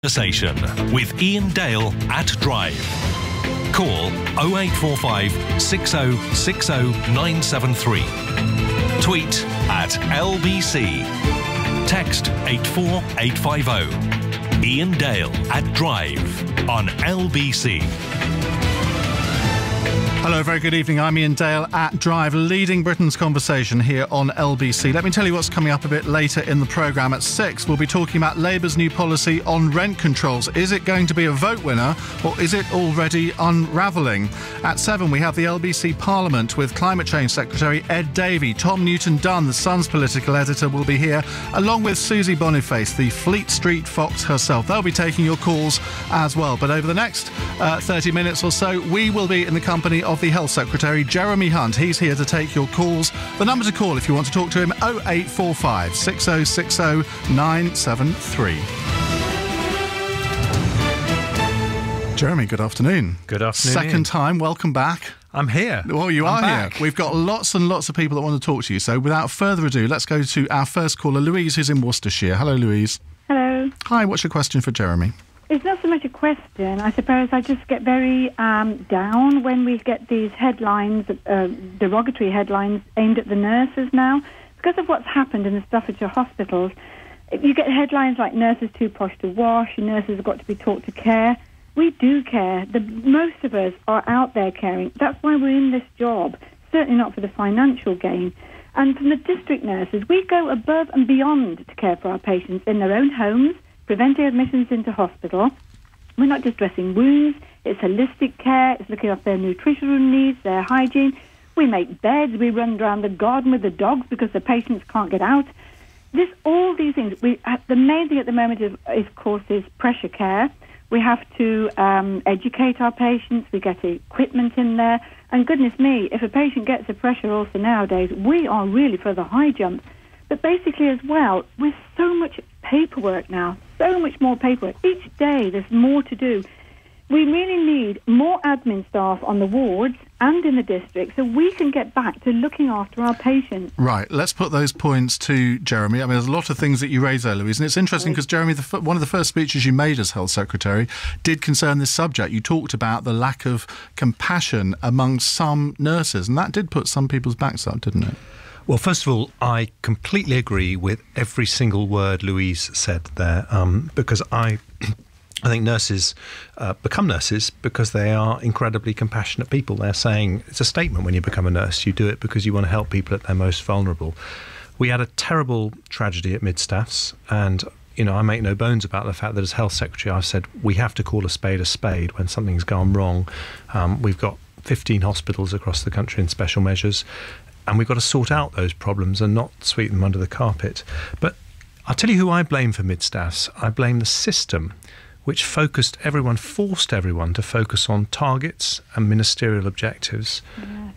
Conversation with Ian Dale at Drive. Call 0845 6060 973. Tweet at LBC. Text 84850. Ian Dale at Drive on LBC. Hello, very good evening. I'm Ian Dale at Drive, leading Britain's conversation here on LBC. Let me tell you what's coming up a bit later in the programme. At 6, we'll be talking about Labour's new policy on rent controls. Is it going to be a vote winner, or is it already unravelling? At 7, we have the LBC Parliament with Climate Change Secretary Ed Davey. Tom Newton-Dunn, the Sun's political editor, will be here, along with Susie Boniface, the Fleet Street Fox herself. They'll be taking your calls as well. But over the next 30 minutes or so, we will be in the company of the Health Secretary, Jeremy Hunt. He's here to take your calls. The number to call if you want to talk to him, 0845 6060 973. Jeremy, good afternoon. Good afternoon. Second time, welcome back. I'm here. Well, you are here. We've got lots and lots of people that want to talk to you. So without further ado, let's go to our first caller, Louise, who's in Worcestershire. Hello, Louise. Hello. Hi, what's your question for Jeremy? It's not so much a question. I suppose I just get very down when we get these headlines, derogatory headlines aimed at the nurses now. Because of what's happened in the Staffordshire hospitals, you get headlines like nurses too posh to wash, nurses have got to be taught to care. We do care. Most of us are out there caring. That's why we're in this job, certainly not for the financial gain. And from the district nurses, we go above and beyond to care for our patients in their own homes, preventing admissions into hospital. We're not just dressing wounds, it's holistic care, it's looking after their nutritional needs, their hygiene. We make beds, we run around the garden with the dogs because the patients can't get out. All these things. The main thing at the moment is, of course, is pressure care. We have to educate our patients, we get equipment in there, and goodness me, if a patient gets a pressure ulcer nowadays, we are really for the high jump. But basically as well, with so much paperwork now, so much more paperwork. Each day there's more to do. We really need more admin staff on the wards and in the district so we can get back to looking after our patients. Right, let's put those points to Jeremy. I mean, there's a lot of things that you raise there, Louise, and it's interesting because, Jeremy, one of the first speeches you made as Health Secretary did concern this subject. You talked about the lack of compassion among some nurses, and that did put some people's backs up, didn't it? Well, first of all, I completely agree with every single word Louise said there, because I think nurses become nurses because they are incredibly compassionate people. They're saying, it's a statement when you become a nurse, you do it because you want to help people at their most vulnerable. We had a terrible tragedy at Midstaffs, and I make no bones about the fact that as Health Secretary I've said we have to call a spade when something's gone wrong. We've got 15 hospitals across the country in special measures, and we've got to sort out those problems and not sweep them under the carpet. But I'll tell you who I blame for Midstaffs. I blame the system which forced everyone to focus on targets and ministerial objectives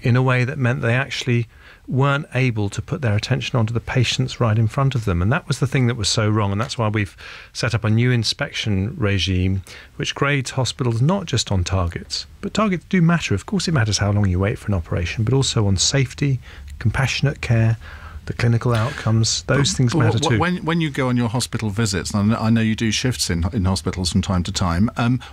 in a way that meant they actually weren't able to put their attention onto the patients right in front of them. And that was the thing that was so wrong. And that's why we've set up a new inspection regime which grades hospitals not just on targets, but targets do matter. Of course it matters how long you wait for an operation, but also on safety, compassionate care, the clinical outcomes, those things matter too. When you go on your hospital visits, and I know you do shifts in hospitals from time to time,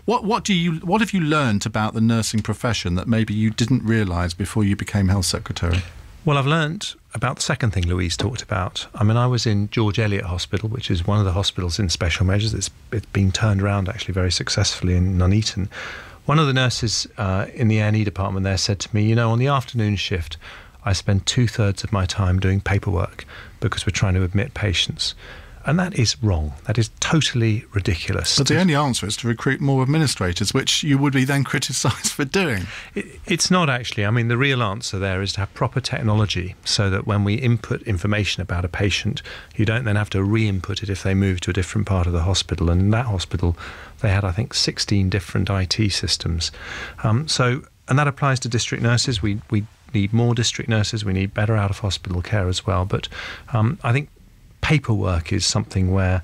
what have you learned about the nursing profession that maybe you didn't realise before you became Health Secretary? Well, I've learnt about the second thing Louise talked about. I mean, I was in George Eliot Hospital, which is one of the hospitals in special measures. It's been turned around actually very successfully in Nuneaton. One of the nurses in the A&E department there said to me, on the afternoon shift, I spend 2/3 of my time doing paperwork because we're trying to admit patients. And that is wrong. That is totally ridiculous. But the only answer is to recruit more administrators, which you would be then criticised for doing. It's not actually. I mean, the real answer there is to have proper technology so that when we input information about a patient, you don't then have to re-input it if they move to a different part of the hospital. And in that hospital, they had, I think, 16 different IT systems. And that applies to district nurses. We need more district nurses. We need better out-of-hospital care as well. But I think paperwork is something where,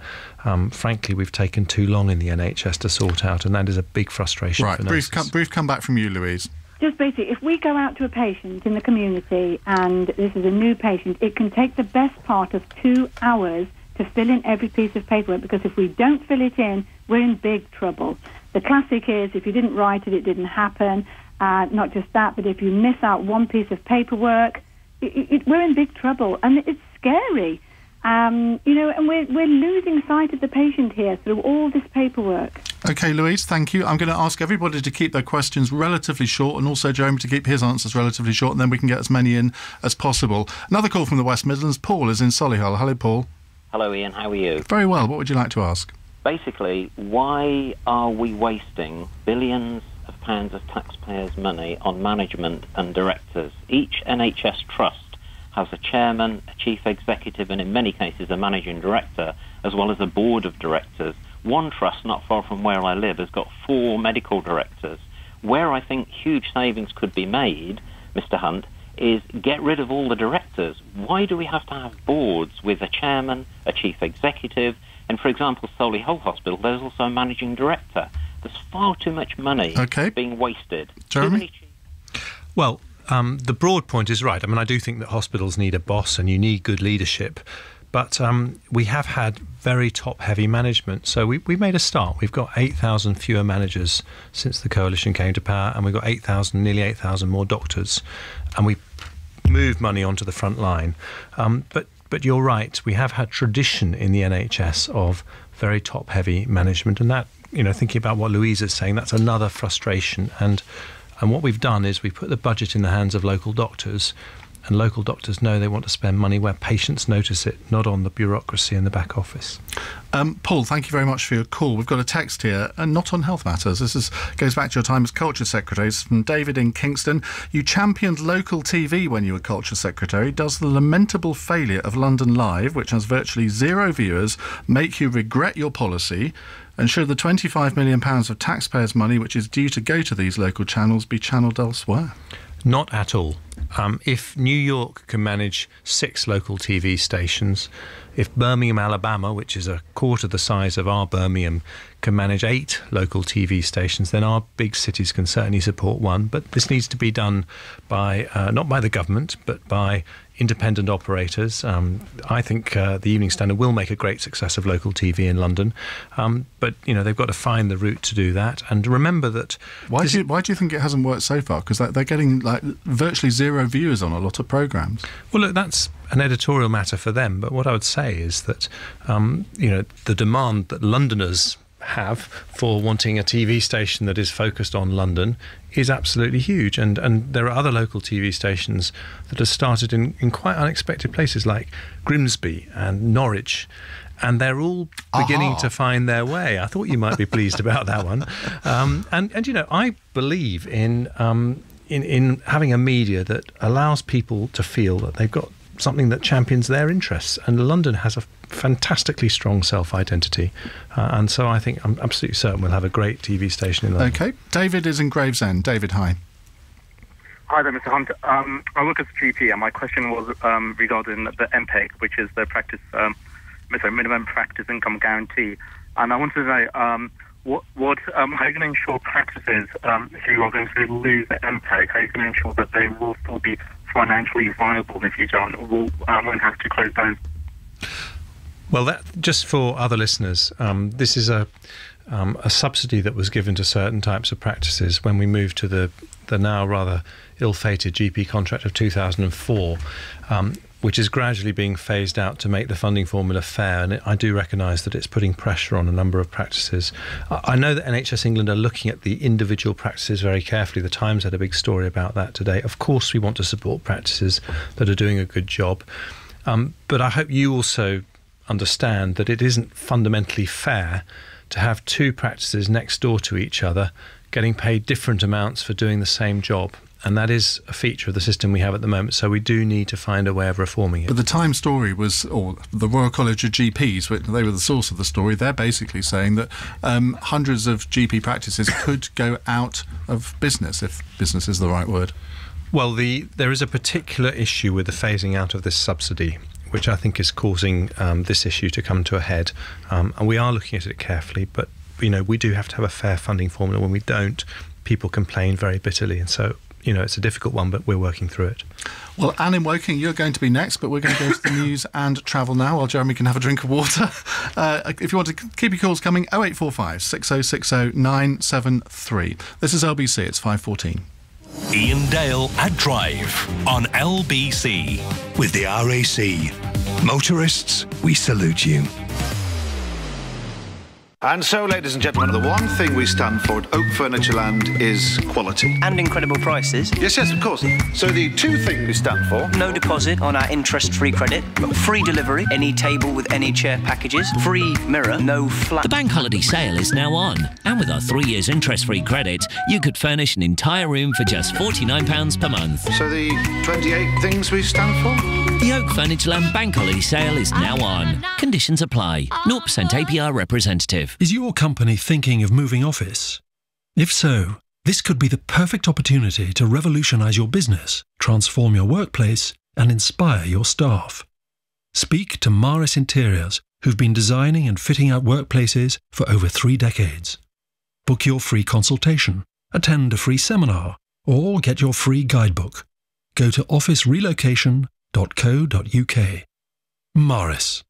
frankly, we've taken too long in the NHS to sort out, and that is a big frustration for nurses. Brief come back from you, Louise. Just basically, if we go out to a patient in the community and this is a new patient, it can take the best part of 2 hours to fill in every piece of paperwork, because if we don't fill it in, we're in big trouble. The classic is, if you didn't write it, it didn't happen. Not just that, but if you miss out one piece of paperwork, we're in big trouble, and it's scary. And we're losing sight of the patient here through all this paperwork. OK, Louise, thank you. I'm going to ask everybody to keep their questions relatively short, and also Jeremy to keep his answers relatively short, and then we can get as many in as possible. Another call from the West Midlands. Paul is in Solihull. Hello, Paul. Hello, Ian. How are you? Very well. What would you like to ask? Basically, why are we wasting billions of pounds of taxpayers' money on management and directors? Each NHS trust has a chairman, a chief executive, and in many cases a managing director, as well as a board of directors. One trust not far from where I live has got 4 medical directors. Where I think huge savings could be made, Mr. Hunt, is get rid of all the directors. Why do we have to have boards with a chairman, a chief executive, and for example, Solihull Hospital, there's also a managing director. There's far too much money being wasted. Jeremy? Well, the broad point is right. I mean, I do think that hospitals need a boss and you need good leadership. But we have had very top-heavy management. So we made a start. We've got 8,000 fewer managers since the coalition came to power, and we've got nearly 8,000 more doctors. And we moved money onto the front line. But you're right. We have had tradition in the NHS of very top-heavy management. And that, thinking about what Louise is saying, that's another frustration. And what we've done is we put the budget in the hands of local doctors, and local doctors know they want to spend money where patients notice it, not on the bureaucracy in the back office. Paul, thank you very much for your call. We've got a text here, and not on health matters. This goes back to your time as Culture Secretary. It's from David in Kingston. You championed local TV when you were Culture Secretary. Does the lamentable failure of London Live, which has virtually 0 viewers, make you regret your policy? And should the £25 million of taxpayers' money, which is due to go to these local channels, be channelled elsewhere? Not at all. If New York can manage 6 local TV stations, if Birmingham, Alabama, which is a quarter the size of our Birmingham, can manage 8 local TV stations, then our big cities can certainly support one. But this needs to be done by not by the government, but by independent operators. I think the Evening Standard will make a great success of local TV in London, but they've got to find the route to do that. And remember that. Why do you think it hasn't worked so far? Because they're getting virtually 0 viewers on a lot of programmes. Well, look, that's an editorial matter for them. But what I would say is that the demand that Londoners have for wanting a TV station that is focused on London is absolutely huge, and there are other local TV stations that have started in quite unexpected places like Grimsby and Norwich, and they're all beginning to find their way. I thought you might be pleased about that one. I believe in having a media that allows people to feel that they've got something that champions their interests, and London has a fantastically strong self-identity, and so I think I'm absolutely certain we'll have a great TV station in London. OK, David is in Gravesend. David, hi. Hi there, Mr. Hunt. I work as a GP, and my question was regarding the MPEG, which is the minimum practice income guarantee, and I wanted to know how are you going to ensure practices who are going to lose the MPEG, how are you going to ensure that they will still be financially viable in the future and won't have to close down? Well, that, just for other listeners, this is a subsidy that was given to certain types of practices when we moved to the now rather ill-fated GP contract of 2004, which is gradually being phased out to make the funding formula fair. And I do recognise that it's putting pressure on a number of practices. I know that NHS England are looking at the individual practices very carefully. The Times had a big story about that today. Of course, we want to support practices that are doing a good job. But I hope you also understand that it isn't fundamentally fair to have 2 practices next door to each other getting paid different amounts for doing the same job. And that is a feature of the system we have at the moment, so we do need to find a way of reforming it. But the Times story was, or the Royal College of GPs, they were the source of the story, they're basically saying that hundreds of GP practices could go out of business, if business is the right word. Well, there is a particular issue with the phasing out of this subsidy, which I think is causing this issue to come to a head. And we are looking at it carefully, but we do have to have a fair funding formula. When we don't, people complain very bitterly. And so it's a difficult one, but we're working through it. Well, Anne in Woking, you're going to be next, but we're going to go to the news and travel now while Jeremy can have a drink of water. If you want to keep your calls coming, 0845 6060 973. This is LBC, it's 5:14. Ian Dale at Drive on LBC. With the RAC. Motorists, we salute you. And so, ladies and gentlemen, the one thing we stand for at Oak Furnitureland is quality. And incredible prices. Yes, of course. So the two things we stand for... No deposit on our interest-free credit, free delivery, any table with any chair packages, free mirror, no flat... The bank holiday sale is now on, and with our 3 years interest-free credit, you could furnish an entire room for just £49 per month. So the 28 things we stand for? The Oak Furnitureland bank holiday sale is now on. Conditions apply. 0% APR representative. Is your company thinking of moving office? If so, this could be the perfect opportunity to revolutionise your business, transform your workplace, and inspire your staff. Speak to Maris Interiors, who've been designing and fitting out workplaces for over 3 decades. Book your free consultation, attend a free seminar, or get your free guidebook. Go to officerelocation.co.uk. Maris.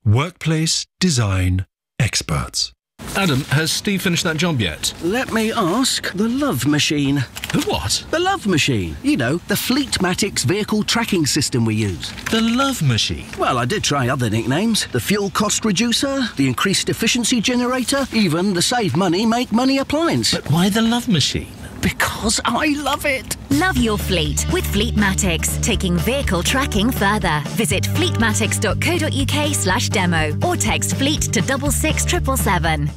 Workplace design experts. Adam, has Steve finished that job yet? Let me ask. The Love Machine. The what? The Love Machine. You know, the Fleetmatics vehicle tracking system we use. The Love Machine? Well, I did try other nicknames. The fuel cost reducer, the increased efficiency generator, even the save money, make money appliance. But why the Love Machine? Because I love it. Love your fleet with Fleetmatics, taking vehicle tracking further. Visit fleetmatics.co.uk/demo or text fleet to 66777.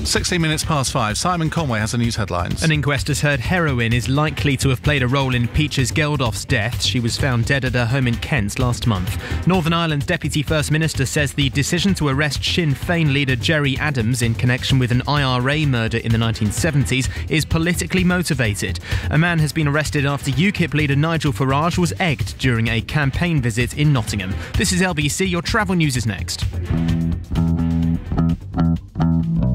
16 minutes past 5. Simon Conway has the news headlines. An inquest has heard heroin is likely to have played a role in Peaches Geldof's death. She was found dead at her home in Kent last month. Northern Ireland's Deputy First Minister says the decision to arrest Sinn Féin leader Gerry Adams in connection with an IRA murder in the 1970s is politically motivated. A man has been arrested after UKIP leader Nigel Farage was egged during a campaign visit in Nottingham. This is LBC. Your travel news is next.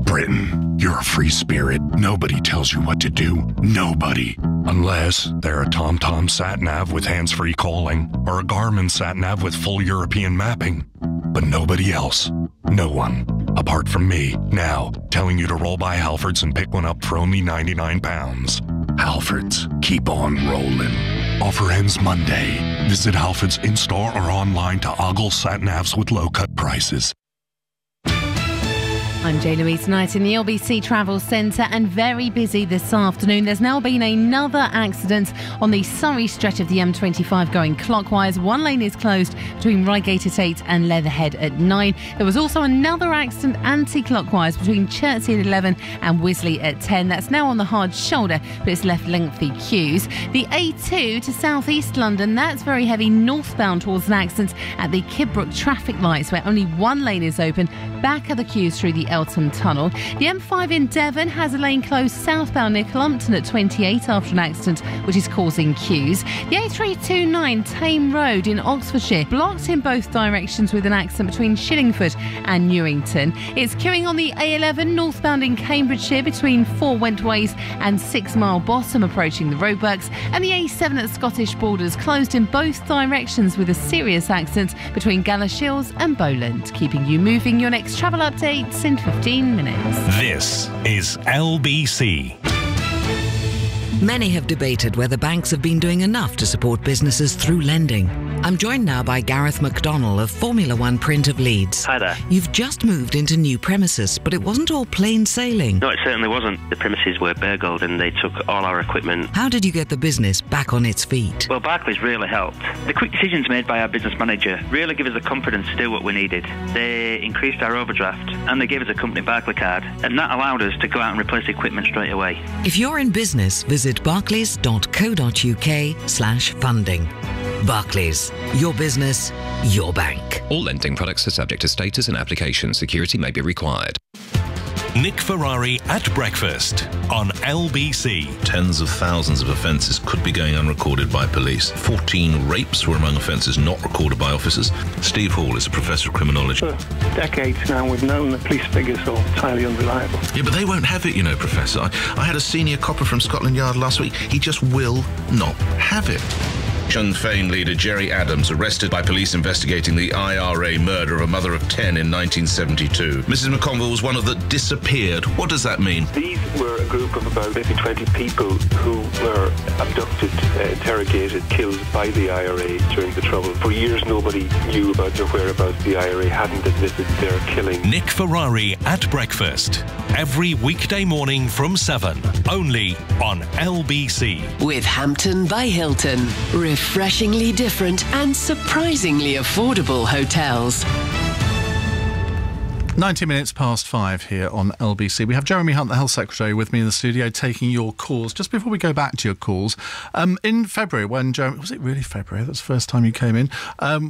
Britain, you're a free spirit. Nobody tells you what to do. Nobody. Unless they're a TomTom sat-nav with hands-free calling or a Garmin sat-nav with full European mapping. But nobody else. No one. Apart from me, now, telling you to roll by Halfords and pick one up for only £99. Halfords, keep on rolling. Offer ends Monday. Visit Halfords in-store or online to ogle sat-navs with low-cut prices. I'm Jane Louise Knight in the LBC Travel Centre, and very busy this afternoon. There's now been another accident on the Surrey stretch of the M25 going clockwise. One lane is closed between Reigate at 8 and Leatherhead at 9. There was also another accident anti-clockwise between Chertsey at 11 and Wisley at 10. That's now on the hard shoulder, but it's left lengthy queues. The A2 to South East London, that's very heavy northbound towards an accident at the Kidbrooke traffic lights where only one lane is open. Back are the queues through the Eltham Tunnel. The M5 in Devon has a lane closed southbound near Clumpton at 28 after an accident which is causing queues. The A329 Tame Road in Oxfordshire blocked in both directions with an accident between Shillingford and Newington. It's queuing on the A11 northbound in Cambridgeshire between 4 Wentways and 6 Mile Bottom approaching the roadworks, and the A7 at Scottish Borders closed in both directions with a serious accident between Galashiels and Bowland. Keeping you moving, your next travel updates in 15 minutes. This is LBC. Many have debated whether banks have been doing enough to support businesses through lending. I'm joined now by Gareth McDonnell of Formula One Print of Leeds. Hi there. You've just moved into new premises, but it wasn't all plain sailing. No, it certainly wasn't. The premises were burgled and they took all our equipment. How did you get the business back on its feet? Well, Barclays really helped. The quick decisions made by our business manager really gave us the confidence to do what we needed. They increased our overdraft and they gave us a company Barclays card, and that allowed us to go out and replace equipment straight away. If you're in business, visit barclays.co.uk/funding. Barclays, your business, your bank. All lending products are subject to status and application. Security may be required. Nick Ferrari at breakfast on LBC. Tens of thousands of offences could be going unrecorded by police. 14 rapes were among offences not recorded by officers. Steve Hall is a professor of criminology. For decades now, we've known that police figures are entirely unreliable. Yeah, but they won't have it, you know, Professor. I had a senior copper from Scotland Yard last week. He just will not have it. Sinn Féin leader Gerry Adams arrested by police investigating the IRA murder of a mother of 10 in 1972. Mrs McConville was one of the disappeared. What does that mean? These were a group of about maybe 20 people who were abducted, interrogated, killed by the IRA during the Trouble. For years, nobody knew about their whereabouts. The IRA hadn't admitted their killing. Nick Ferrari at breakfast. Every weekday morning from 7. Only on LBC. With Hampton by Hilton. Refreshingly different and surprisingly affordable hotels. 90 minutes past 5 here on LBC. We have Jeremy Hunt, the Health Secretary, with me in the studio taking your calls. Just before we go back to your calls, in February, when Jeremy... Was it really February? That's the first time you came in.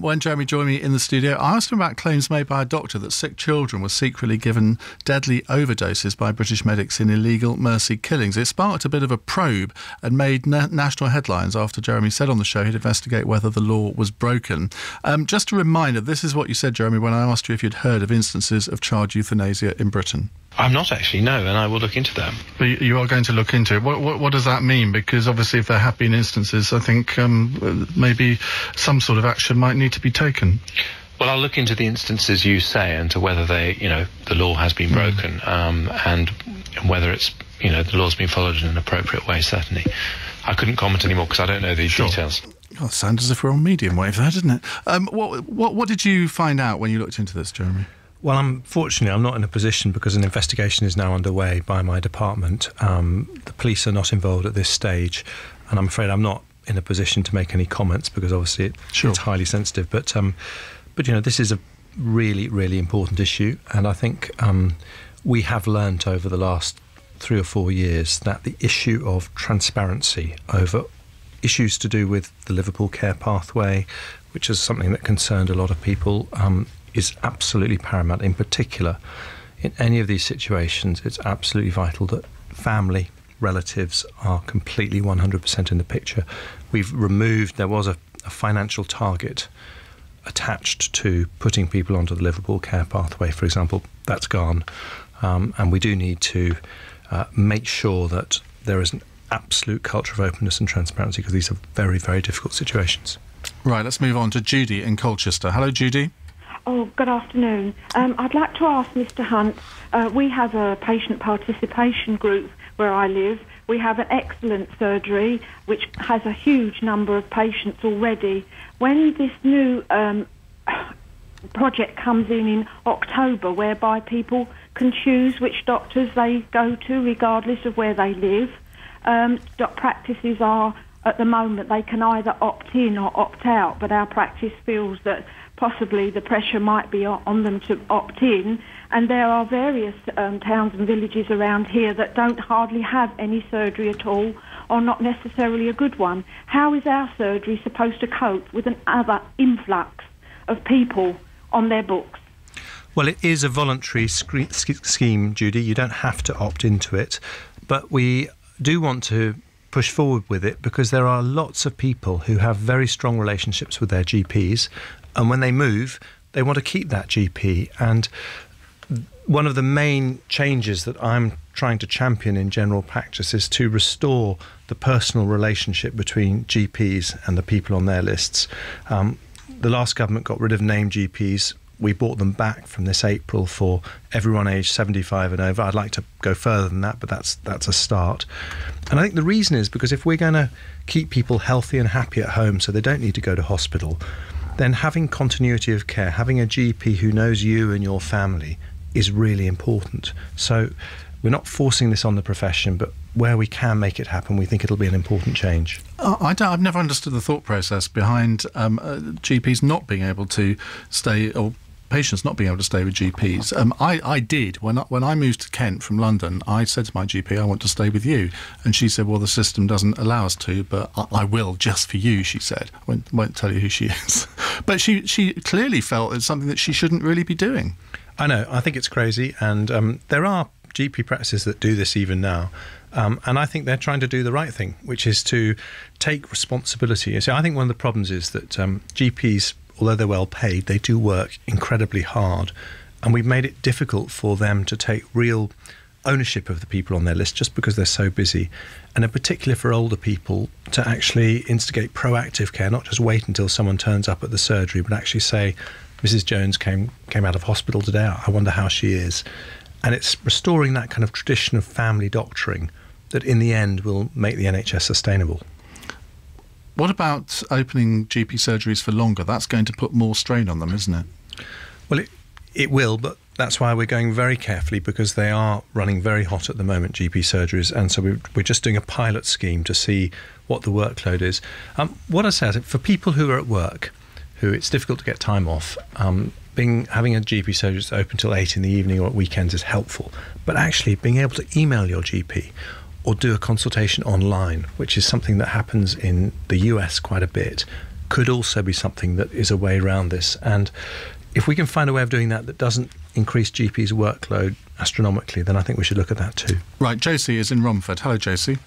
When Jeremy joined me in the studio, I asked him about claims made by a doctor that sick children were secretly given deadly overdoses by British medics in illegal mercy killings. It sparked a bit of a probe and made national headlines after Jeremy said on the show he'd investigate whether the law was broken. Just a reminder, this is what you said, Jeremy, when I asked you if you'd heard of instances of child euthanasia in Britain. I'm not actually, no, and I will look into that. But you are going to look into it. What does that mean? Because obviously if there have been instances, I think maybe some sort of action might need to be taken. Well, I'll look into the instances you say and to whether they, the law has been broken and whether it's, the law's been followed in an appropriate way, certainly. I couldn't comment anymore because I don't know these details. God, it sounds as if we're on medium wave there, doesn't it? What did you find out when you looked into this, Jeremy? Well, unfortunately, I'm not in a position because an investigation is now underway by my department. The police are not involved at this stage, and I'm afraid I'm not in a position to make any comments because obviously it's highly sensitive. But this is a really, really important issue, and I think we have learnt over the last 3 or 4 years that the issue of transparency over issues to do with the Liverpool care pathway, which is something that concerned a lot of people, is absolutely paramount. In particular, in any of these situations, it's absolutely vital that family, relatives are completely 100% in the picture. We've removed, there was a financial target attached to putting people onto the Liverpool care pathway, for example. That's gone. And we do need to make sure that there is an absolute culture of openness and transparency because these are very, very difficult situations. Right, let's move on to Judy in Colchester. Hello, Judy. Oh, good afternoon. I'd like to ask Mr. Hunt, we have a patient participation group where I live. We have an excellent surgery which has a huge number of patients already. When this new project comes in October, whereby people can choose which doctors they go to regardless of where they live, practices are, at the moment, they can either opt in or opt out, but our practice feels that possibly the pressure might be on them to opt in, and there are various towns and villages around here that don't hardly have any surgery at all, or not necessarily a good one. How is our surgery supposed to cope with another influx of people on their books? Well, it is a voluntary scheme, Judy. You don't have to opt into it, but we do want to push forward with it because there are lots of people who have very strong relationships with their GPs, and when they move, they want to keep that GP. And one of the main changes that I'm trying to champion in general practice is to restore the personal relationship between GPs and the people on their lists. The last government got rid of named GPs. We brought them back from this April for everyone aged 75 and over. I'd like to go further than that, but that's a start. And I think the reason is because if we're going to keep people healthy and happy at home so they don't need to go to hospital, then having continuity of care, having a GP who knows you and your family is really important. So we're not forcing this on the profession, but where we can make it happen, we think it'll be an important change. I've never understood the thought process behind GPs not being able to stay, or patients not being able to stay with GPs. I did. When I moved to Kent from London, I said to my GP, I want to stay with you. And she said, well, the system doesn't allow us to, but I will just for you, she said. I won't tell you who she is. But she clearly felt it's something that she shouldn't really be doing. I know. I think it's crazy. And there are GP practices that do this even now. And I think they're trying to do the right thing, which is to take responsibility. So I think one of the problems is that GPs, although they're well paid, they do work incredibly hard. And we've made it difficult for them to take real ownership of the people on their list just because they're so busy. And in particular for older people, to actually instigate proactive care, not just wait until someone turns up at the surgery, but actually say, Mrs. Jones came out of hospital today, I wonder how she is. And it's restoring that kind of tradition of family doctoring that in the end will make the NHS sustainable. What about opening GP surgeries for longer? That's going to put more strain on them, isn't it? Well, it will, but that's why we're going very carefully, because they are running very hot at the moment, GP surgeries, and so we're just doing a pilot scheme to see what the workload is. What I say is, for people who are at work, who it's difficult to get time off, having a GP surgery that's open till 8 in the evening or at weekends is helpful, but actually being able to email your GP or do a consultation online, which is something that happens in the US quite a bit, could also be something that is a way around this. And if we can find a way of doing that doesn't increase GP's workload astronomically, then I think we should look at that too. Right, Josie is in Romford. Hello, Josie.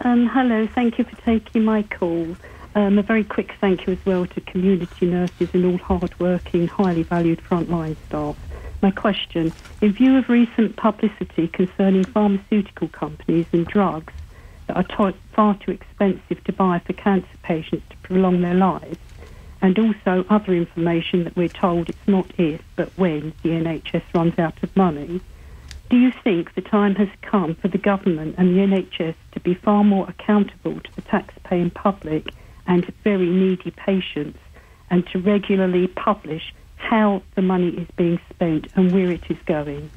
Hello, thank you for taking my call. A very quick thank you as well to community nurses and all hard-working, highly valued frontline staff. My question, in view of recent publicity concerning pharmaceutical companies and drugs that are far too expensive to buy for cancer patients to prolong their lives, and also other information that we're told it's not if, but when the NHS runs out of money, do you think the time has come for the government and the NHS to be far more accountable to the taxpaying public and very needy patients, and to regularly publish how the money is being spent and where it is going?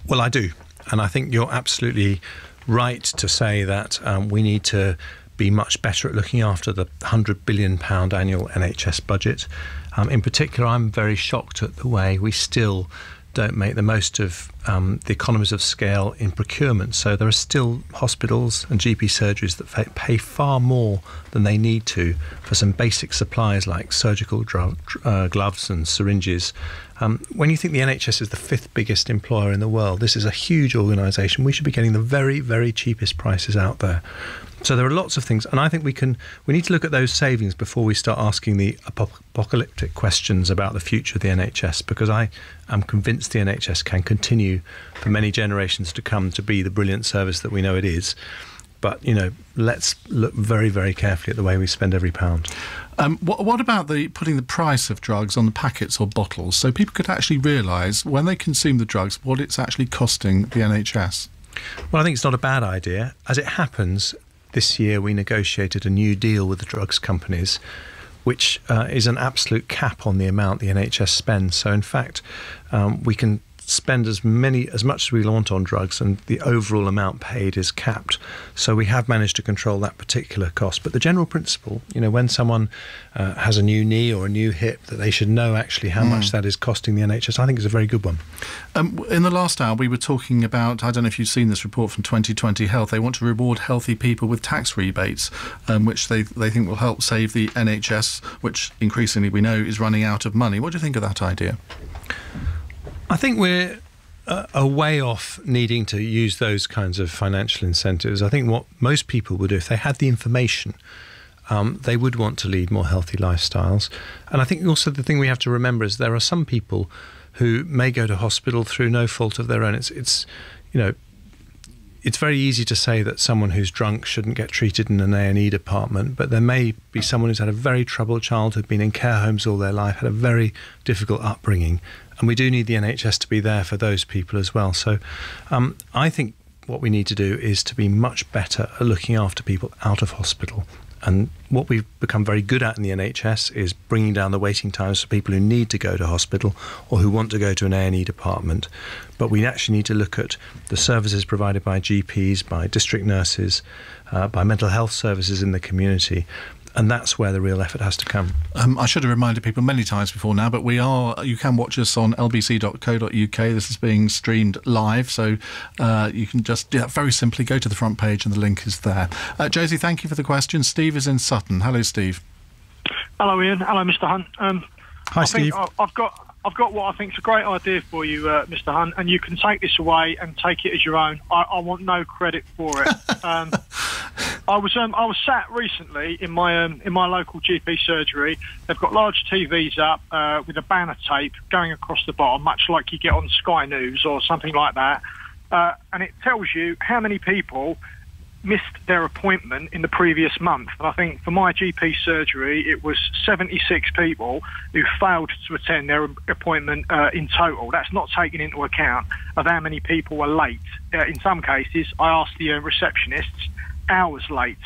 Well, I do. And I think you're absolutely right to say that we need to be much better at looking after the £100 billion annual NHS budget. In particular, I'm very shocked at the way we still don't make the most of the economies of scale in procurement. So there are still hospitals and GP surgeries that pay far more than they need to for some basic supplies like surgical gloves and syringes. When you think the NHS is the 5th biggest employer in the world, this is a huge organisation. We should be getting the very, very cheapest prices out there. So there are lots of things, and I think we need to look at those savings before we start asking the apocalyptic questions about the future of the NHS, because I am convinced the NHS can continue for many generations to come to be the brilliant service that we know it is. But, let's look very, very carefully at the way we spend every pound. What about putting the price of drugs on the packets or bottles, so people could actually realise when they consume the drugs what it's actually costing the NHS? Well, I think it's not a bad idea. As it happens, this year we negotiated a new deal with the drugs companies, which is an absolute cap on the amount the NHS spends. So in fact, we can spend as much as we want on drugs, and the overall amount paid is capped. So we have managed to control that particular cost. But the general principle, when someone has a new knee or a new hip, that they should know actually how much that is costing the NHS, I think is a very good one. In the last hour, we were talking about, I don't know if you've seen this report from 2020 Health, they want to reward healthy people with tax rebates, which they think will help save the NHS, which increasingly we know is running out of money. What do you think of that idea? I think we're a way off needing to use those kinds of financial incentives. I think what most people would do, if they had the information, they would want to lead more healthy lifestyles. And I think also the thing we have to remember is there are some people who may go to hospital through no fault of their own. It's very easy to say that someone who's drunk shouldn't get treated in an A&E department, but there may be someone who's had a very troubled childhood, been in care homes all their life, had a very difficult upbringing. And we do need the NHS to be there for those people as well. So I think what we need to do is to be much better at looking after people out of hospital. And what we've become very good at in the NHS is bringing down the waiting times for people who need to go to hospital or who want to go to an A&E department. But we actually need to look at the services provided by GPs, by district nurses, by mental health services in the community. And that's where the real effort has to come. I should have reminded people many times before now, but you can watch us on lbc.co.uk. This is being streamed live, so you can just very simply go to the front page and the link is there. Josie, thank you for the question. Steve is in Sutton. Hello, Steve. Hello, Ian. Hello, Mr. Hunt. Hi, Steve. I've got I've got what I think is a great idea for you, Mr. Hunt, and you can take this away and take it as your own. I want no credit for it. I was sat recently in my local GP surgery. They've got large TVs up with a banner tape going across the bottom, much like you get on Sky News or something like that, and it tells you how many people missed their appointment in the previous month. And I think for my GP surgery, it was 76 people who failed to attend their appointment in total. That's not taking into account of how many people were late. In some cases, I asked the receptionists hours late.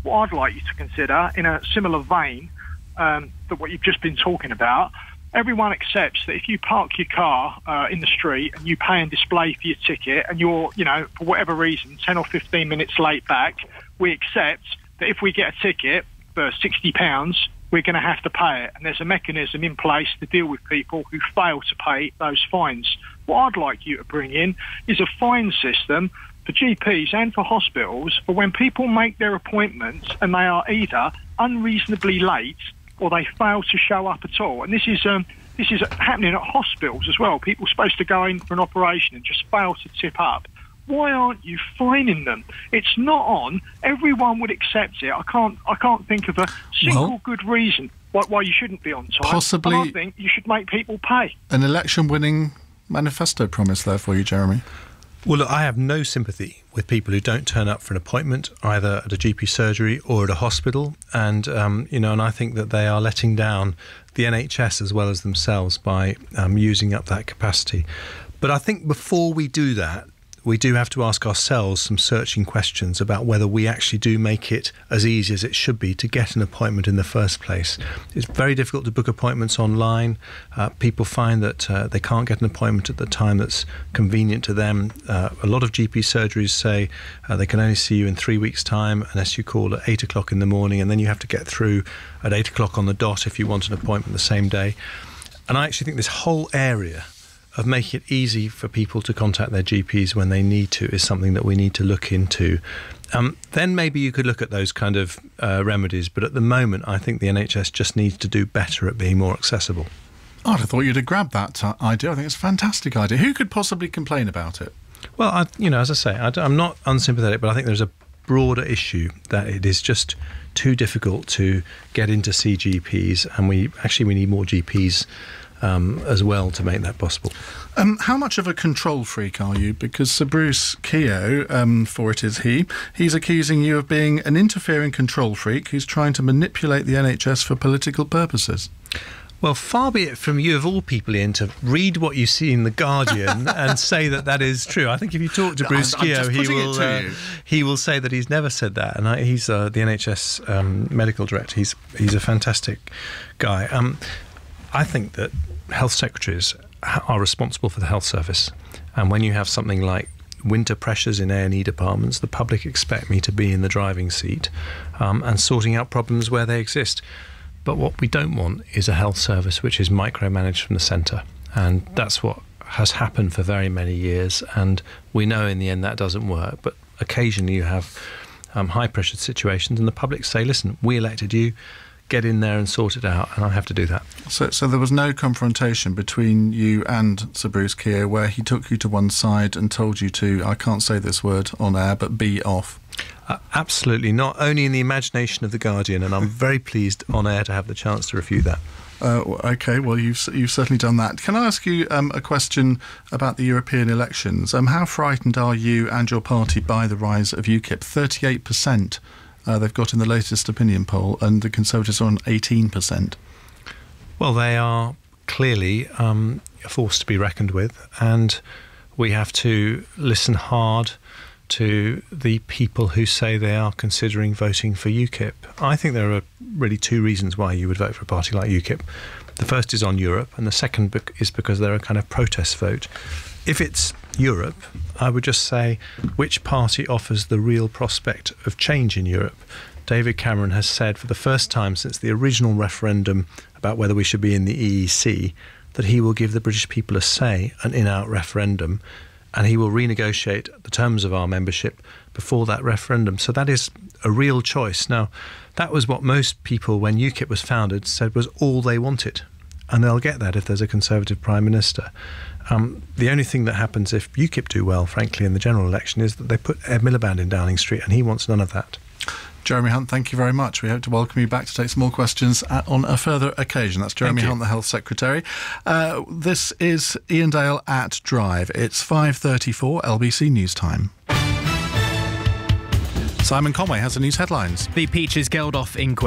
What I'd like you to consider, in a similar vein to what you've just been talking about, everyone accepts that if you park your car in the street and you pay and display for your ticket and you're, for whatever reason, 10 or 15 minutes late back, we accept that if we get a ticket for £60, we're going to have to pay it. And there's a mechanism in place to deal with people who fail to pay those fines. What I'd like you to bring in is a fine system for GPs and for hospitals for when people make their appointments and they are either unreasonably late or they fail to show up at all. And this is happening at hospitals as well. People are supposed to go in for an operation and just fail to tip up. Why aren't you fining them? It's not on. Everyone would accept it. I can't think of a single good reason why you shouldn't be on time. Possibly, and I think you should make people pay. An election-winning manifesto promise there for you, Jeremy. Well, look, I have no sympathy with people who don't turn up for an appointment, either at a GP surgery or at a hospital. And, and I think that they are letting down the NHS as well as themselves by using up that capacity. But I think before we do that, we do have to ask ourselves some searching questions about whether we actually do make it as easy as it should be to get an appointment in the first place. It's very difficult to book appointments online. People find that they can't get an appointment at the time that's convenient to them. A lot of GP surgeries say they can only see you in 3 weeks' time unless you call at 8 o'clock in the morning, and then you have to get through at 8 o'clock on the dot if you want an appointment the same day. And I actually think this whole area of making it easy for people to contact their GPs when they need to is something that we need to look into. Then maybe you could look at those kind of remedies, but at the moment I think the NHS just needs to do better at being more accessible. I'd have thought you'd have grabbed that idea. I think it's a fantastic idea. Who could possibly complain about it? Well, as I say, I'm not unsympathetic, but I think there's a broader issue that it is just too difficult to get into see GPs, and we need more GPs as well to make that possible. How much of a control freak are you? Because Sir Bruce Keogh, for it is he's accusing you of being an interfering control freak who's trying to manipulate the NHS for political purposes. Well, far be it from you, of all people, Ian, to read what you see in The Guardian and say that is true. I think if you talk to Bruce Keogh, he will say that he's never said that. And he's the NHS medical director. He's a fantastic guy. I think that health secretaries are responsible for the health service. And when you have something like winter pressures in A&E departments, the public expect me to be in the driving seat and sorting out problems where they exist. But what we don't want is a health service which is micromanaged from the centre. And that's what has happened for very many years. And we know in the end that doesn't work. But occasionally you have high-pressured situations and the public say, listen, we elected you, get in there and sort it out, and I have to do that. So there was no confrontation between you and Sir Bruce Keogh where he took you to one side and told you to, I can't say this word on air, but be off? Absolutely not. Only in the imagination of The Guardian, and I'm very pleased on air to have the chance to refute that. OK, well, you've certainly done that. Can I ask you a question about the European elections? How frightened are you and your party by the rise of UKIP? 38%. They've got in the latest opinion poll, and the Conservatives are on 18%. Well, they are clearly a force to be reckoned with, and we have to listen hard to the people who say they are considering voting for UKIP. I think there are really two reasons why you would vote for a party like UKIP. The first is on Europe, and the second is because they're a kind of protest vote. If it's Europe, I would just say, which party offers the real prospect of change in Europe? David Cameron has said for the first time since the original referendum about whether we should be in the EEC that he will give the British people a say, an in-out referendum, and he will renegotiate the terms of our membership before that referendum. So that is a real choice. Now, that was what most people, when UKIP was founded, said was all they wanted. and they'll get that if there's a Conservative Prime Minister. The only thing that happens if UKIP do well, frankly, in the general election is that they put Ed Miliband in Downing Street, and he wants none of that. Jeremy Hunt, thank you very much. We hope to welcome you back to take some more questions on a further occasion. That's Jeremy Hunt, the Health Secretary. This is Ian Dale at Drive. It's 5:34 LBC News Time. Simon Conway has the news headlines. The Peaches Geldof inquest.